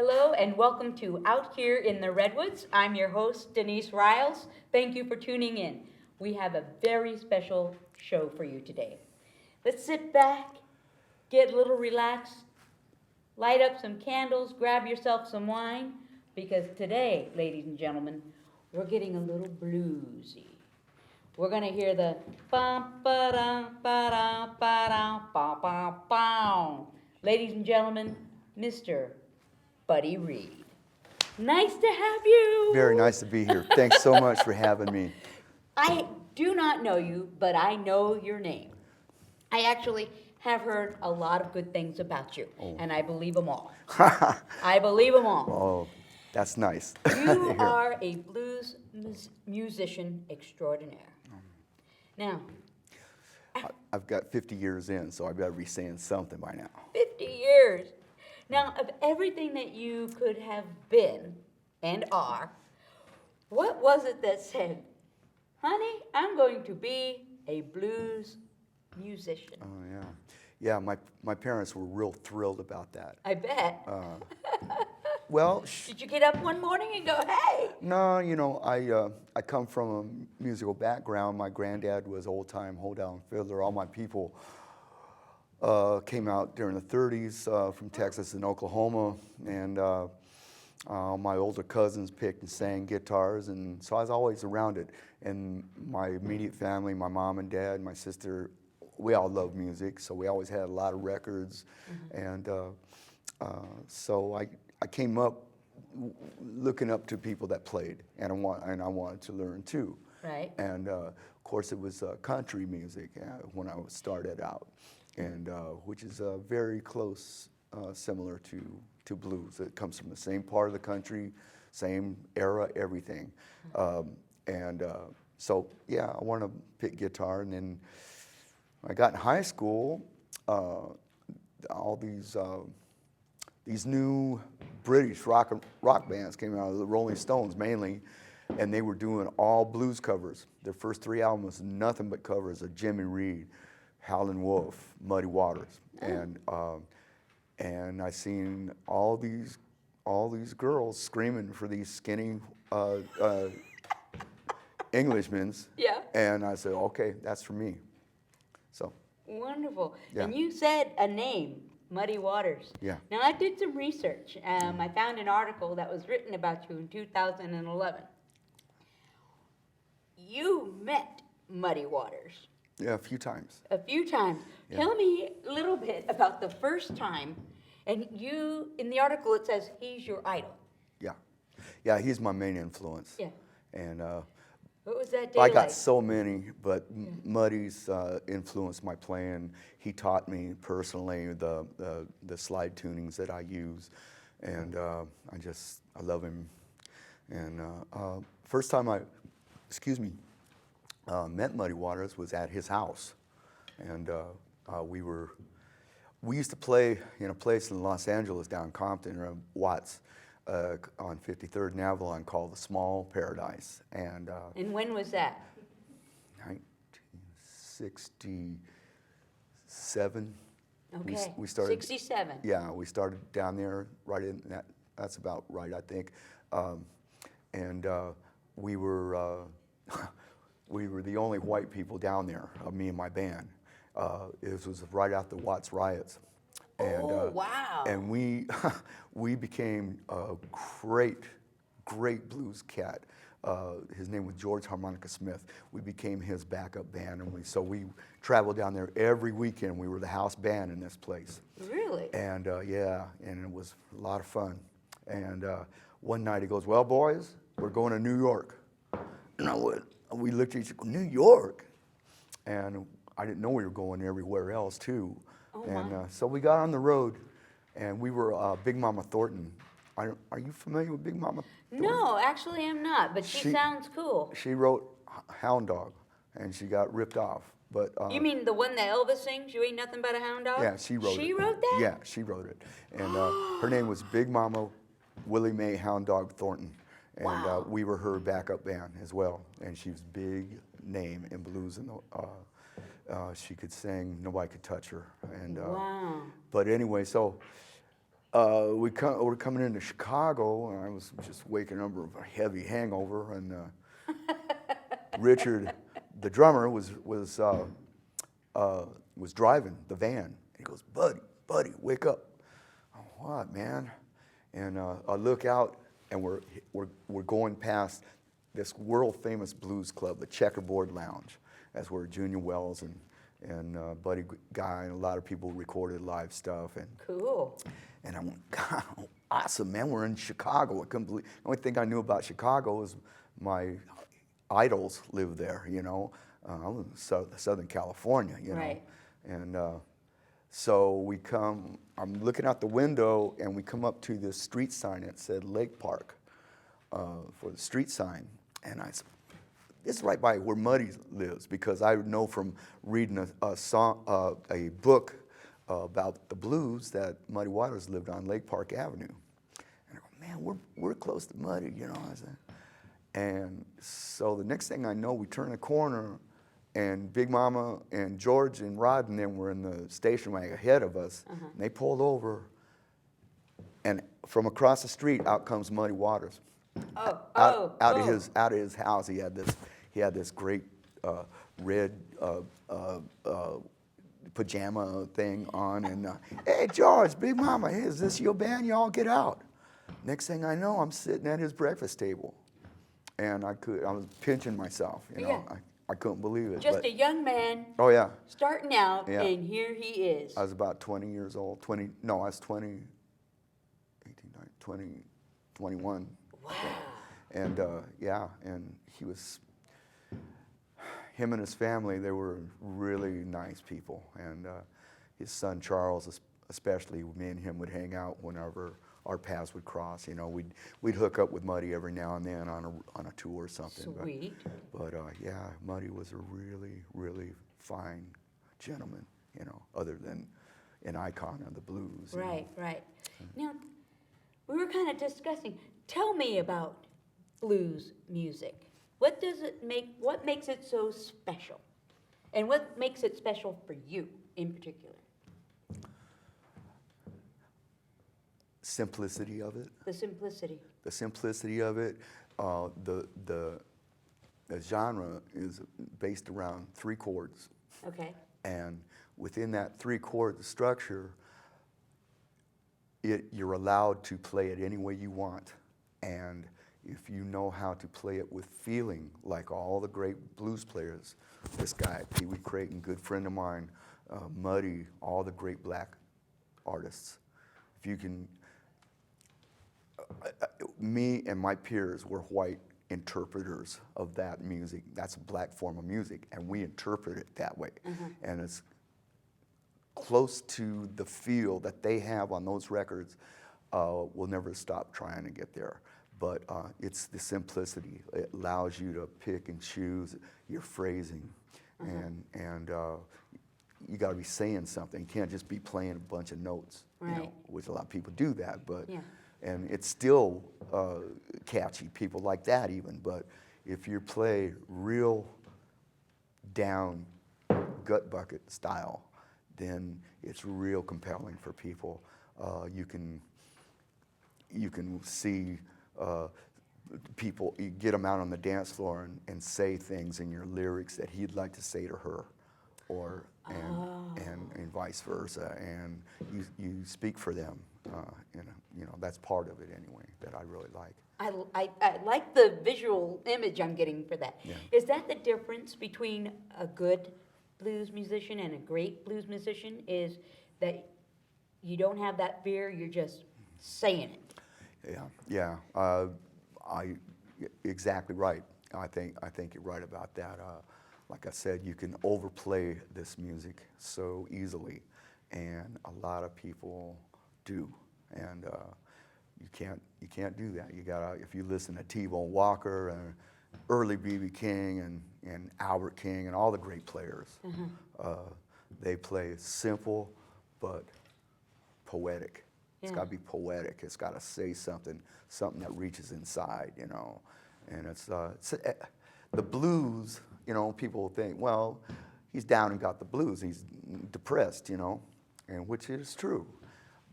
Hello and welcome to Out Here in the Redwoods. I'm your host, Denise Riles. Thank you for tuning in. We have a very special show for you today. Let's sit back, get a little relaxed, light up some candles, grab yourself some wine, because today, ladies and gentlemen, we're getting a little bluesy. We're going to hear the bum ba da ba da ba da ba ba ba. Ladies and gentlemen, Mr. Buddy Reed. Nice to have you. Very nice to be here. Thanks so much for having me. I do not know you, but I know your name. I actually have heard a lot of good things about you, and I believe them all. I believe them all. Oh, that's nice. You are a blues musician extraordinaire. Now, I've got 50 years in, so I better be saying something by now. 50 years. Now, of everything that you could have been and are, what was it that said, honey, I'm going to be a blues musician? Oh, yeah. Yeah, my parents were real thrilled about that. I bet. Well, Did you get up one morning and go, hey? no, I come from a musical background. My granddad was old-time hold-down fiddler. All my people came out during the 30s from Texas and Oklahoma, and my older cousins picked and sang guitars, and so I was always around it. And my immediate family, my mom and dad, my sister, we all loved music, so we always had a lot of records, and so I came up looking up to people that played, and I wanted to learn too. Right. And of course, it was country music when I started out, and which is very close, similar to blues. It comes from the same part of the country, same era, everything. So yeah, I wanted to pick guitar, and then when I got in high school, all these new British rock bands came out, the Rolling Stones mainly, and they were doing all blues covers. Their first 3 albums was nothing but covers of Jimmy Reed, Howlin' Wolf, Muddy Waters, and I seen all these girls screaming for these skinny Englishmen. Yeah. And I said, okay, that's for me. So. Wonderful. Yeah. And you said a name, Muddy Waters. Yeah. Now, I did some research. I found an article that was written about you in 2011. You met Muddy Waters. Yeah, a few times. A few times. Yeah. Tell me a little bit about the first time. And you, in the article, it says he's your idol. Yeah. Yeah, he's my main influence. Yeah. And What was that day I like? got so many, but Muddy's influenced my playing. He taught me personally the slide tunings that I use, and I love him. And first time I met Muddy Waters was at his house, and we used to play in a place in Los Angeles down Compton, or Watts, on 53rd and Avalon, called the Small Paradise. And when was that? 1967. Okay. We started. 67. Yeah, we started down there right in that. That's about right, I think. We were we were the only white people down there, me and my band. It was right after the Watts riots. And, wow. And we became a great blues cat. His name was George Harmonica Smith. We became his backup band, and so we traveled down there every weekend. We were the house band in this place. Really? And yeah, and it was a lot of fun. And one night he goes, "Well, boys, we're going to New York." And we looked at each other, New York? And I didn't know we were going everywhere else too. Oh, And so we got on the road, and we were Big Mama Thornton. Are you familiar with Big Mama Thornton? No, actually I'm not, but she sounds cool. She wrote Hound Dog, and she got ripped off. But You mean the one that Elvis sings, You Ain't Nothing But a Hound Dog? yeah, she wrote it. She wrote that? Yeah, she wrote it. And her name was Big Mama Willie Mae Hound Dog Thornton. And Wow. we were her backup band as well. And she was big name in blues, and she could sing. Nobody could touch her. And Wow. but anyway, so We're coming into Chicago, and I was just waking up with a heavy hangover, and Richard, the drummer, was driving the van. He goes, buddy, wake up. I'm, what, man? And I look out, and we're going past this world famous blues club, the Checkerboard Lounge. That's where Junior Wells and Buddy Guy and a lot of people recorded live stuff. And Cool. and I went, God, awesome, man. We're in Chicago. I couldn't believe. The only thing I knew about Chicago is my idols lived there. You know, I was in Southern California. You know, Right. and so we come. I'm looking out the window, and we come up to this street sign that said Lake Park for the street sign, and I said, this is right by where Muddy lives, because I know from reading a book about the blues that Muddy Waters lived on Lake Park Avenue. And I go, man, we're close to Muddy, you know. I said, and so the next thing I know, we turn a corner, and Big Mama and George and Rod and them were in the station wagon ahead of us. And they pulled over, and from across the street, out comes Muddy Waters. Out of his house, he had this great red pajama thing on, and hey George, Big Mama, hey, is this your band? Y'all get out. Next thing I know, I'm sitting at his breakfast table, and I was pinching myself, you know. Yeah. I couldn't believe it. Just a young man. Oh yeah. Starting out, Yeah. and here he is. I was about 20 years old. I was 20, 18, 19, 20, 21. Wow. And and him and his family, they were really nice people. And his son Charles, especially, me and him would hang out whenever our paths would cross. You know, we'd hook up with Muddy every now and then on a tour or something. Sweet. But yeah, Muddy was a really, really fine gentleman. You know, other than an icon of the blues. you know. Right, right. Now, we were kind of discussing. Tell me about blues music. What makes it so special? And what makes it special for you in particular? Simplicity of it. The simplicity. The simplicity of it. The genre is based around 3 chords. Okay. And within that 3-chord structure, you're allowed to play it any way you want. And if you know how to play it with feeling, like all the great blues players, this guy, Pee Wee Crayton, good friend of mine, Muddy, all the great black artists. If you can, me and my peers were white interpreters of that music. That's a black form of music, and we interpret it that way. And it's close to the feel that they have on those records. We'll never stop trying to get there. But it's the simplicity. It allows you to pick and choose your phrasing, and you got to be saying something. You can't just be playing a bunch of notes, Right. you know, which a lot of people do that. But Yeah. and it's still catchy. People like that even. But if you play real down gut bucket style, then it's real compelling for people. You can see people, you get them out on the dance floor and say things in your lyrics that he'd like to say to her, or and vice versa, and you speak for them. You know, that's part of it anyway that I really like. I like the visual image I'm getting for that. Yeah. Is that the difference between a good blues musician and a great blues musician? Is that you don't have that fear, you're just saying it? Yeah. Exactly right. I think you're right about that. Like I said, you can overplay this music so easily, and a lot of people do, and you can't do that. You gotta, if you listen to T-Bone Walker and early B.B. King and Albert King and all the great players, they play simple but poetic. It's got to be poetic. It's got to say something that reaches inside, you know. And it's the blues, you know, people think, well, he's down and got the blues. He's depressed, you know, and which is true.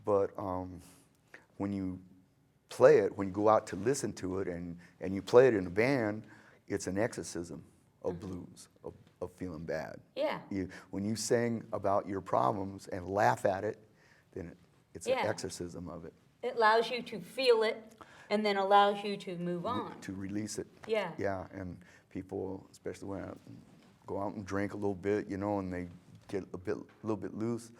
But when you play it, when you go out to listen to it and you play it in a band, it's an exorcism of blues, of feeling bad. Yeah. When you sing about your problems and laugh at it, then it's an Yeah. exorcism of it. It allows you to feel it and then allows you to move on. To release it. Yeah. Yeah, and people, especially when I go out and drink a little bit, you know, and they get a little bit loose,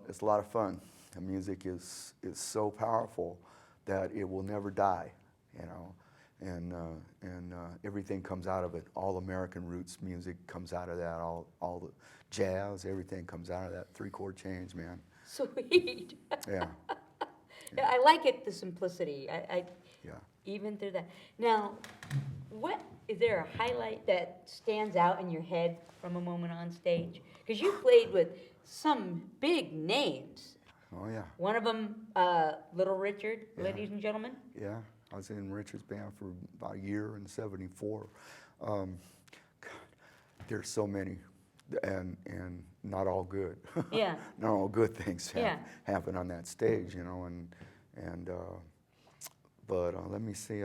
it's a lot of fun. The music is so powerful that it will never die, you know, and everything comes out of it. All American roots music comes out of that. All the jazz, everything comes out of that 3-chord change, man. Sweet. Yeah. Yeah, I like it, the simplicity. Yeah. Even through that. Now, is there a highlight that stands out in your head from a moment on stage? Because you played with some big names. Oh yeah. One of them, Little Richard, ladies and gentlemen. Yeah, I was in Richard's band for about a year in '74. God, there's so many, and not all good. Yeah. Not all good things Yeah. happen on that stage, you know. But let me see.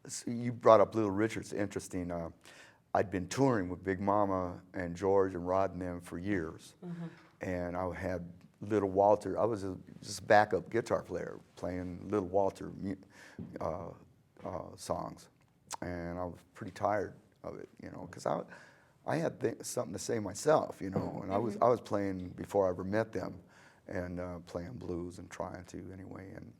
See, you brought up Little Richard's interesting. I'd been touring with Big Mama and George and Rod and them for years, and I had Little Walter. I was just a backup guitar player playing Little Walter songs, and I was pretty tired of it, you know, because I had something to say myself, you know, and I was playing before I ever met them, and playing blues and trying to anyway. And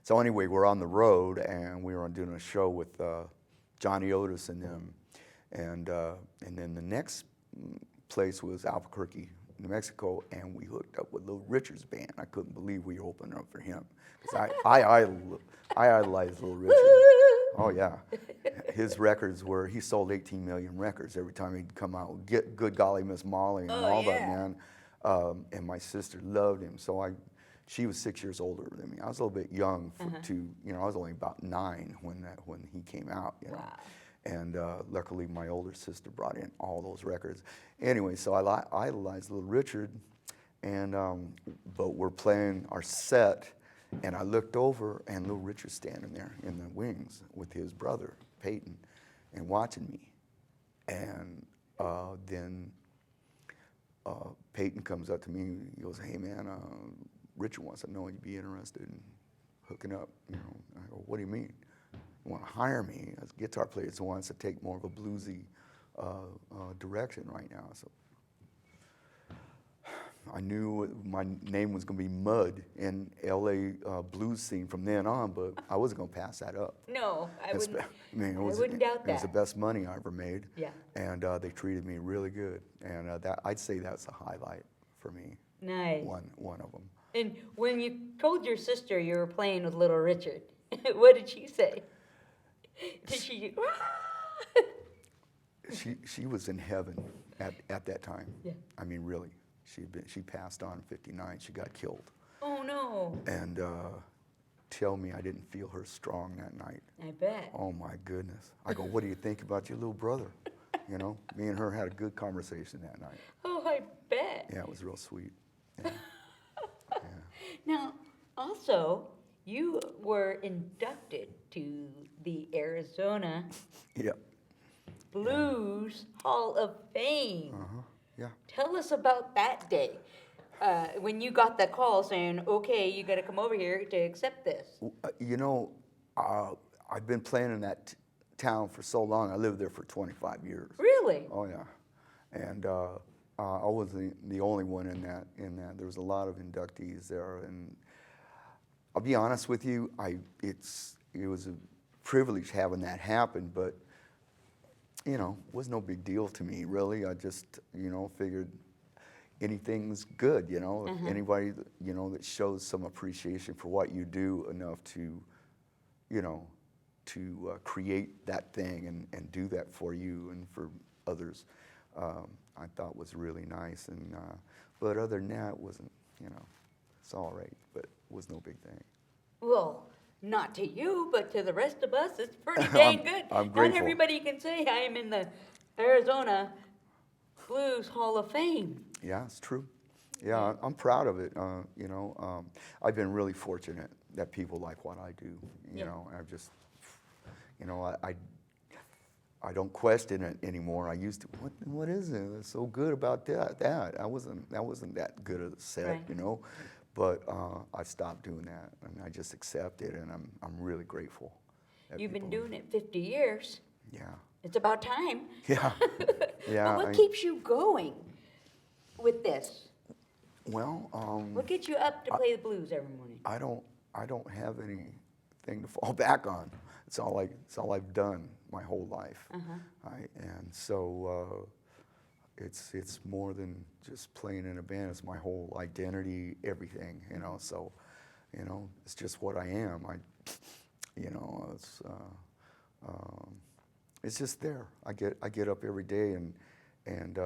so anyway, we're on the road, and we were doing a show with Johnny Otis and them, and then the next place was Albuquerque, New Mexico, and we hooked up with Little Richard's band. I couldn't believe we opened up for him, because I idolized Little Richard. Oh yeah, his records he sold 18 million records every time he'd come out. Get Good Golly Miss Molly and all that, man. And my sister loved him, so she was 6 years older than me. I was a little bit young you know, I was only about 9 when he came out, you know. Wow. And luckily my older sister brought in all those records. Anyway, so I idolized Little Richard, and but we're playing our set, and I looked over, and Little Richard's standing there in the wings with his brother, Peyton, and watching me. And then Peyton comes up to me, he goes, "Hey man, Richard wants to know if you'd be interested in hooking up." You know, I go, "What do you mean? You want to hire me as a guitar player? So wants to take more of a bluesy direction right now." So I knew my name was going to be Mud in LA blues scene from then on, but I wasn't going to pass that up. No, I wouldn't. I mean, I wouldn't doubt It was that. the best money I ever made. Yeah. And they treated me really good, and I'd say that's a highlight for me. Nice. One of them. And when you told your sister you were playing with Little Richard, what did she say? Did she? She was in heaven at that time. Yeah. I mean, really, she passed on in '59. She got killed. Oh no. And tell me I didn't feel her strong that night. I bet. Oh my goodness. I go, "What do you think about your little brother?" You know, me and her had a good conversation that night. Oh, I bet. Yeah, it was real sweet. Yeah. Now, also, you were inducted to the Arizona Yeah. Blues Hall of Fame. Yeah. Tell us about that day when you got that call saying, "Okay, you got to come over here to accept this." You know, I've been playing in that town for so long. I lived there for 25 years. Really? Oh yeah, and I wasn't the only one in that. There was a lot of inductees there, and I'll be honest with you, it was a privilege having that happen, but you know, it was no big deal to me really. I just, you know, figured anything's good, you know. If anybody, you know, that shows some appreciation for what you do enough to, you know, to create that thing and do that for you and for others, I thought was really nice. And but other than that, it wasn't, you know, it's all right, but it was no big thing. Well, not to you, but to the rest of us, it's pretty dang good. I'm Not grateful. everybody can say I am in the Arizona Blues Hall of Fame. Yeah, it's true. Yeah, I'm proud of it. You know, I've been really fortunate that people like what I do. You know, I've just, you know, I don't question it anymore. I used to, what is it that's so good about that? I wasn't that good at a set, Right. you know, but I stopped doing that, and I just accept it, and I'm really grateful. that You've been people- doing it 50 years. Yeah, It's about time. yeah, yeah. But what keeps you going with this? Well, What gets you up to play the blues every morning? I don't have anything to fall back on. It's all I've done my whole life. And so it's more than just playing in a band. It's my whole identity, everything. You know, so you know, it's just what I am. You know, it's just there. I get up every day and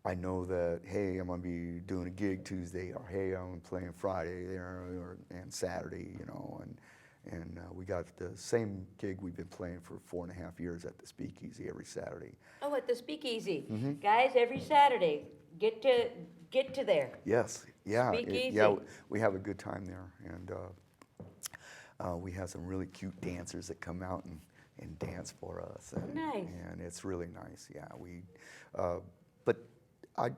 I know that, hey, I'm gonna be doing a gig Tuesday, or hey, I'm playing Friday there, and Saturday, you know, and we got the same gig we've been playing for 4.5 years at the Speakeasy every Saturday. Oh, at the Speakeasy. Mm-hmm. Guys, every Saturday, get to there. Yes, yeah, Speakeasy. we have a good time there, and we have some really cute dancers that come out and dance for us. And, Nice. And it's really nice. Yeah, but I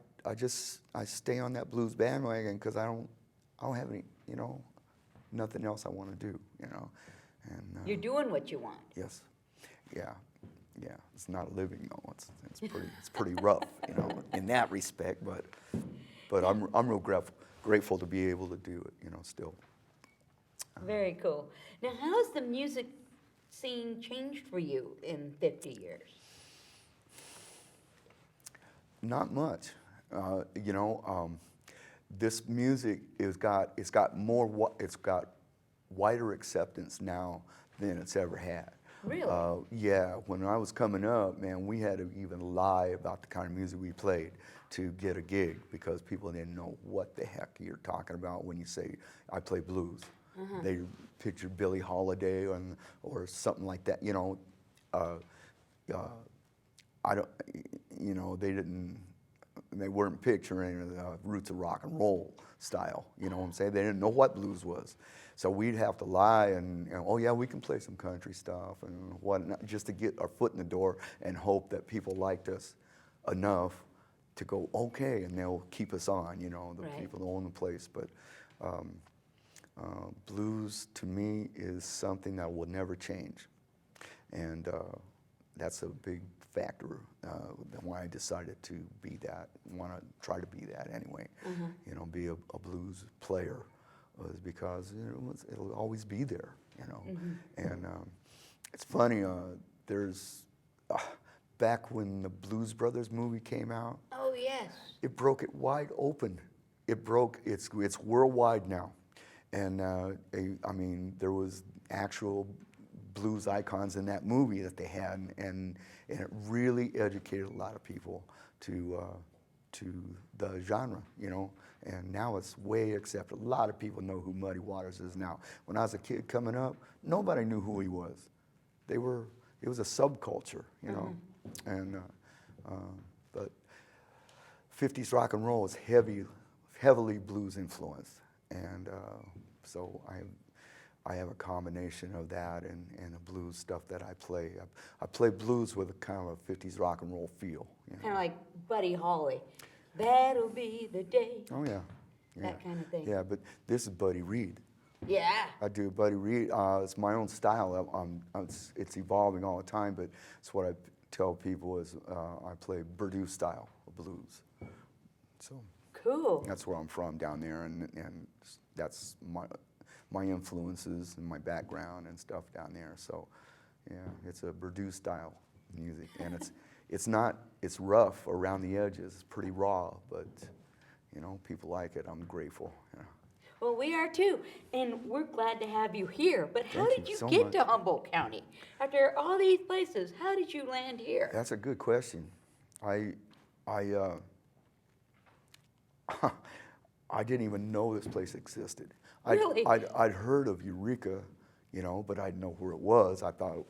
stay on that blues bandwagon because I don't have any, you know, nothing else I want to do, you know. And You're doing what you want. yes, yeah. It's not a living though. It's pretty rough, you know, in that respect. But I'm real grateful to be able to do it, you know, still. Very cool. Now, how has the music scene changed for you in 50 years? Not much, you know. This music it's got wider acceptance now than it's ever had. Really? Yeah, when I was coming up, man, we had to even lie about the kind of music we played to get a gig because people didn't know what the heck you're talking about when you say, I play blues. They pictured Billie Holiday or something like that, you know. I don't, you know, they weren't picturing the roots of rock and roll style, you know what I'm saying? They didn't know what blues was. So we'd have to lie and oh yeah, we can play some country stuff and whatnot, just to get our foot in the door and hope that people liked us enough to go, okay, and they'll keep us on, you know, the people that own the place. But blues to me is something that will never change. And that's a big factor why I decided to be that, want to try to be that anyway, you know, be a blues player, was because it'll always be there, you know. And it's funny, there's, back when the Blues Brothers movie came out, Oh, yes. it broke it wide open. It's worldwide now. And I mean, there was actual blues icons in that movie that they had, and it really educated a lot of people to the genre, you know. And now it's way accepted. A lot of people know who Muddy Waters is now. When I was a kid coming up, nobody knew who he was. It was a subculture, you know. And but 50s rock and roll is heavily blues influenced, and so I have a combination of that and the blues stuff that I play. I play blues with a kind of a 50s rock and roll feel. You know? Kind of like Buddy Holly. That'll be the day. Oh yeah. That kind of thing. Yeah, but this is Buddy Reed. Yeah. I do Buddy Reed. It's my own style. It's evolving all the time, but it's what I tell people is I play Purdue style of blues. So Cool. that's where I'm from down there, and that's my influences and my background and stuff down there. So yeah, it's a Purdue style music, and it's rough around the edges. It's pretty raw, but you know, people like it. I'm grateful. Yeah. Well, we are too, and we're glad to have you here. But how Thank did you you so get much. to Humboldt County? After all these places, how did you land here? That's a good question. I didn't even know this place existed. Really? I'd heard of Eureka, you know, but I didn't know where it was. I thought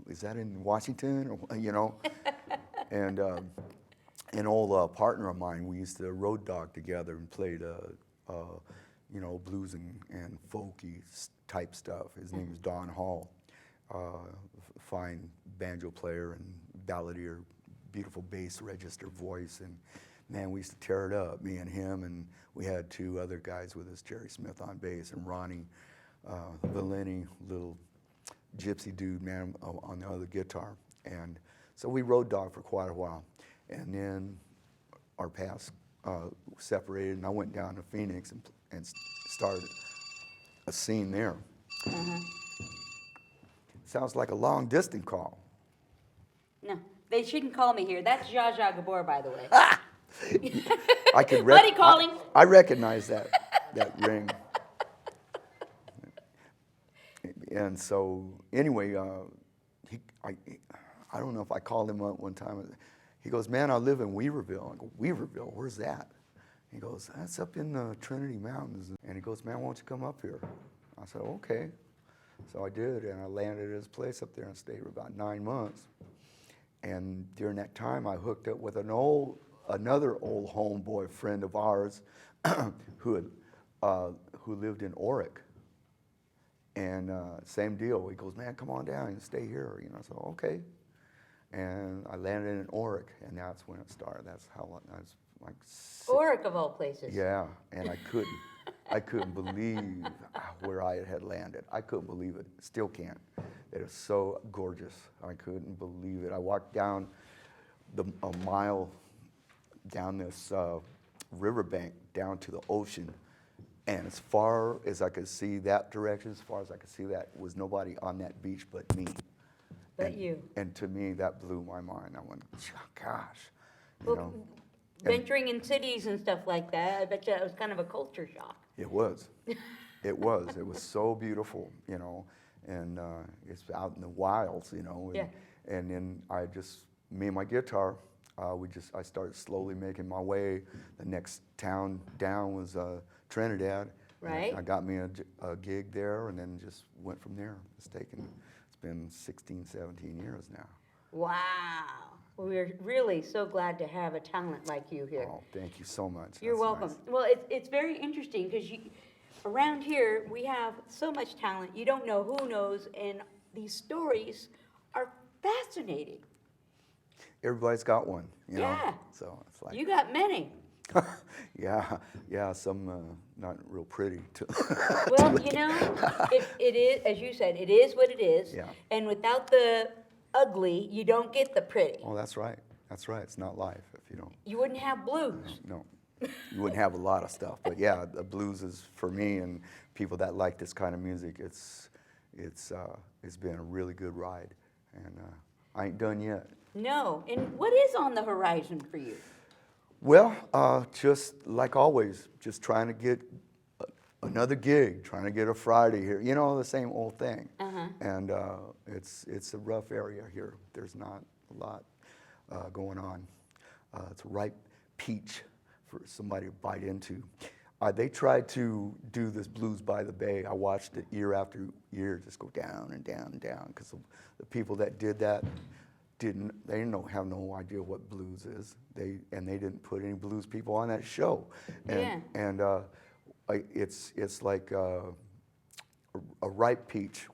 is that in Washington, or, you know? And an old partner of mine, we used to road dog together and played, you know, blues and folky type stuff. His name is Don Hall, fine banjo player and balladeer, beautiful bass register voice, and man, we used to tear it up, me and him, and we had two other guys with us, Jerry Smith on bass and Ronnie Belinda, little gypsy dude, man, on the other guitar. And so we road dogged for quite a while. And then our paths separated, and I went down to Phoenix and started a scene there. Sounds like a long distance call. No, they shouldn't call me here. That's Zsa Zsa Gabor, by the way. I could Buddy calling. I recognize that ring. And so anyway, I don't know if I called him up one time. He goes, "Man, I live in Weaverville." I go, "Weaverville? Where's that?" He goes, "That's up in the Trinity Mountains." And he goes, "Man, why don't you come up here?" I said, "Okay." So I did, and I landed at his place up there and stayed for about 9 months. And during that time, I hooked up with another old homeboy friend of ours who lived in Oric. And same deal. He goes, "Man, come on down and stay here." You know, so okay. And I landed in Oric, and that's when it started. That's how I was like. Oric of all places. Yeah, and I couldn't believe where I had landed. I couldn't believe it. Still can't. It is so gorgeous. I couldn't believe it. I walked down a mile down this riverbank down to the ocean. And as far as I could see that direction, as far as I could see that, was nobody on that beach but me. But you. And to me, that blew my mind. I went, gosh, you Well, know. venturing in cities and stuff like that, I bet you that was kind of a culture shock. It was. It was. It was so beautiful, you know. And it's out in the wilds, you know. And, Yeah. and then me and my guitar, I started slowly making my way. The next town down was Trinidad. Right. I got me a gig there, and then just went from there. It's been 16, 17 years now. Wow. We're really so glad to have a talent like you here. Oh, thank you so much. You're That's welcome. nice. Well, it's very interesting because around here we have so much talent. You don't know who knows, and these stories are fascinating. Everybody's got one, you know. Yeah. So it's like, You got many. yeah, some not real pretty. Well, you know, it is, as you said, it is what it is. Yeah. And without the ugly, you don't get the pretty. Oh, that's right. That's right. It's not life if you don't. You wouldn't have blues. No, you wouldn't have a lot of stuff. But yeah, the blues is for me and people that like this kind of music. It's been a really good ride, and I ain't done yet. No. And what is on the horizon for you? Well, just like always, just trying to get another gig, trying to get a Friday here. You know, the same old thing. And it's a rough area here. There's not a lot going on. It's a ripe peach for somebody to bite into. They tried to do this Blues by the Bay. I watched it year after year just go down and down and down because the people that did that have no idea what blues is. They didn't put any blues people on that show. And it's like a ripe peach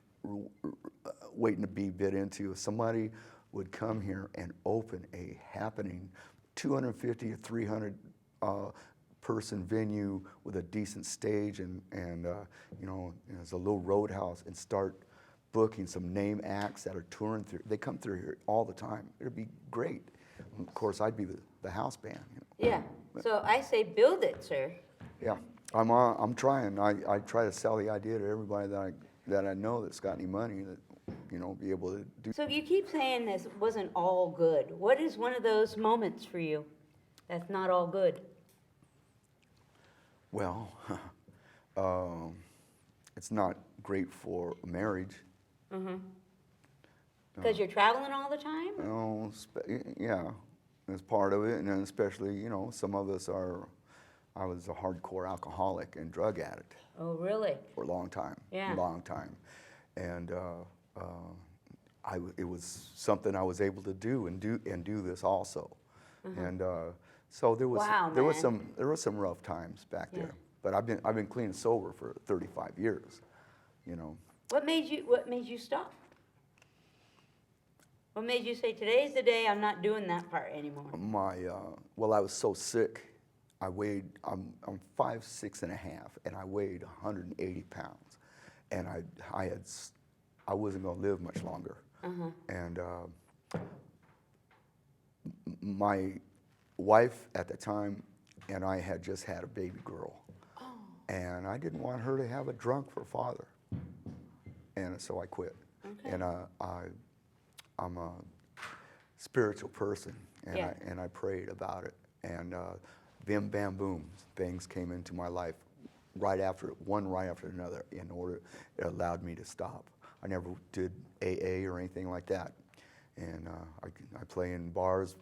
waiting to be bit into. If somebody would come here and open a happening 250 to 300 person venue with a decent stage and you know, as a little roadhouse, and start booking some name acts that are touring through. They come through here all the time. It'd be great. Of course, I'd be the house band. You know. Yeah. So I say build it, sir. Yeah, I'm trying. I try to sell the idea to everybody that I know that's got any money that, you know, be able to do. So you keep saying this wasn't all good. What is one of those moments for you that's not all good? Well, it's not great for a marriage. Because you're traveling all the time? You know, yeah, that's part of it, and then especially, you know, some of us I was a hardcore alcoholic and drug addict. Oh, really? For a long time. Yeah. A long time, and it was something I was able to do this also. And so there was Wow, there was man. some rough times back Yeah. there. But I've been clean and sober for 35 years, you know. What made you stop? What made you say, today's the day I'm not doing that part anymore? Well, I was so sick. I'm 5'6" and a half, and I weighed 180 pounds, and I wasn't gonna live much longer. And my wife at the time and I had just had a baby girl, and I didn't want her to have a drunk for a father, and so I quit. Okay. And I'm a spiritual person, and Yeah. I prayed about it, and bim bam boom, things came into my life right after another. In order, it allowed me to stop. I never did AA or anything like that, and I play in bars,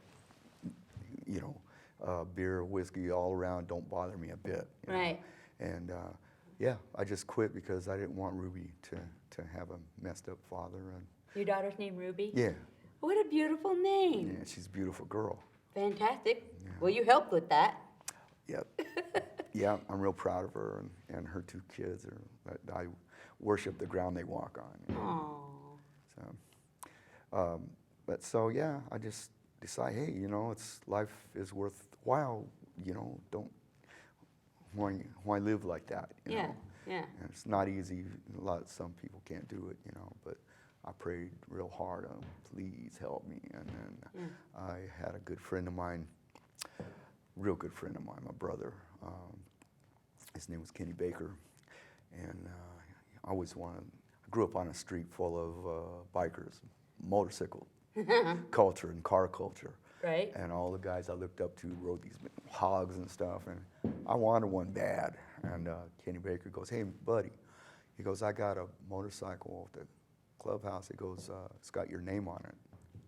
you know, beer, whiskey all around. Don't bother me a bit. You know? Right. And yeah, I just quit because I didn't want Ruby to have a messed up father. And Your daughter's name Ruby? yeah, What a beautiful name. yeah, she's a beautiful girl. Fantastic. Well, you helped with that. Yep. Yeah, I'm real proud of her and her two kids. I worship the ground they walk on. You know? Aww. So, but so yeah, I just decide, hey, you know, life is worthwhile. You know, don't why live like that? You Yeah, know? yeah. And it's not easy. Some people can't do it, you know. But I prayed real hard on, please help me. And then I had a good friend of mine, real good friend of mine, my brother. His name was Kenny Baker, and I grew up on a street full of bikers, motorcycle culture and car culture. Right. And all the guys I looked up to rode these hogs and stuff, and I wanted one bad. And Kenny Baker goes, hey, buddy, he goes, I got a motorcycle at the clubhouse. He goes, it's got your name on it.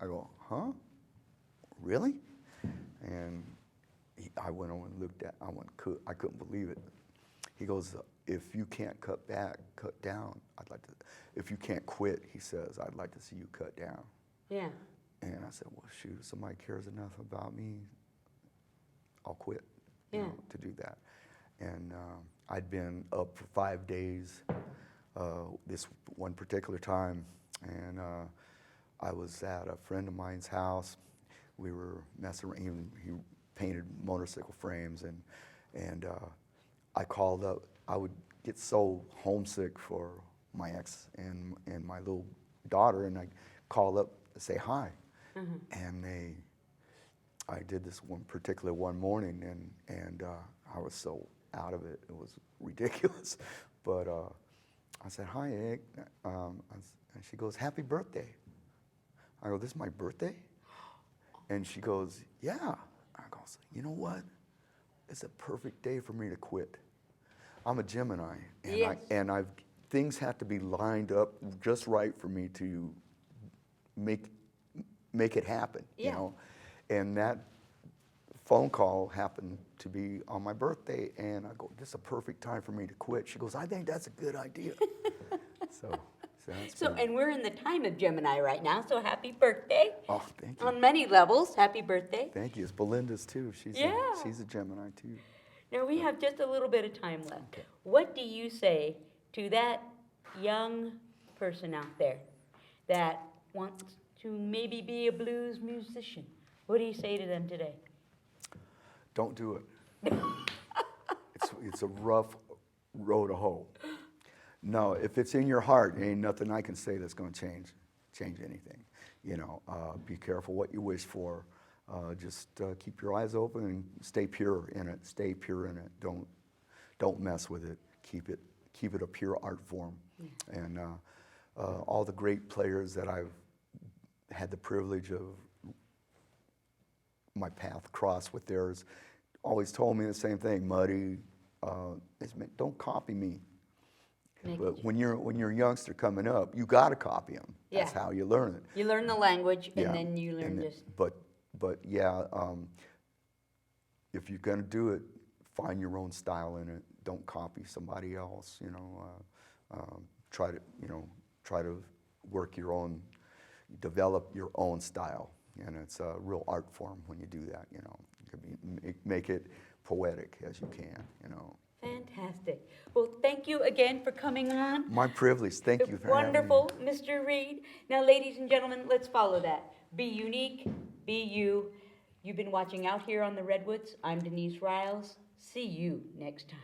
I go, huh? Really? And I went over and looked at. I couldn't believe it. He goes, if you can't cut down, I'd like to. If you can't quit, he says, I'd like to see you cut down. Yeah. And I said, well, shoot, if somebody cares enough about me, I'll quit, Yeah. you know, to do that. And I'd been up for 5 days this one particular time, and I was at a friend of mine's house. We were messing around. He painted motorcycle frames, and I called up. I would get so homesick for my ex and my little daughter, and I called up to say hi. And I did this one morning, and I was so out of it. It was ridiculous. But I said, hi, Egg. And she goes, happy birthday. I go, this is my birthday? And she goes, yeah. I go, you know what? It's a perfect day for me to quit. I'm a Gemini, and Yes. things have to be lined up just right for me to make it happen, Yeah. you know. And that phone call happened to be on my birthday, and I go, this is a perfect time for me to quit. She goes, I think that's a good idea. so that's So, pretty- and we're in the time of Gemini right now, so happy birthday. oh, thank you. On many levels, happy birthday. Thank you. It's Belinda's too. She's Yeah. she's a Gemini too. Now, we have just a little bit of time left. What do you say to that young person out there that wants to maybe be a blues musician? What do you say to them today? Don't do it. It's a rough road to hoe. No, if it's in your heart, ain't nothing I can say that's going to change anything. You know, be careful what you wish for. Just keep your eyes open and stay pure in it. Stay pure in it. Don't mess with it. Keep it a pure art form. Yeah. And all the great players that I've had the privilege of my path cross with theirs always told me the same thing. Muddy, don't copy me. But when you're a youngster coming up, you got to copy them. That's how you learn it. You learn the language, and Yeah. then you learn And just... But yeah, if you're gonna do it, find your own style in it. Don't copy somebody else. You know, try to work develop your own style. and it's a real art form when you do that. You know, you can make it poetic as you can. You know. Fantastic. Well, thank you again for coming on. My privilege. Thank you for having me. Wonderful, Mr. Reed. Now, ladies and gentlemen, let's follow that. Be unique, be you. You've been watching Out Here on the Redwoods. I'm Denise Riles. See you next time.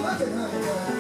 Looking, honey.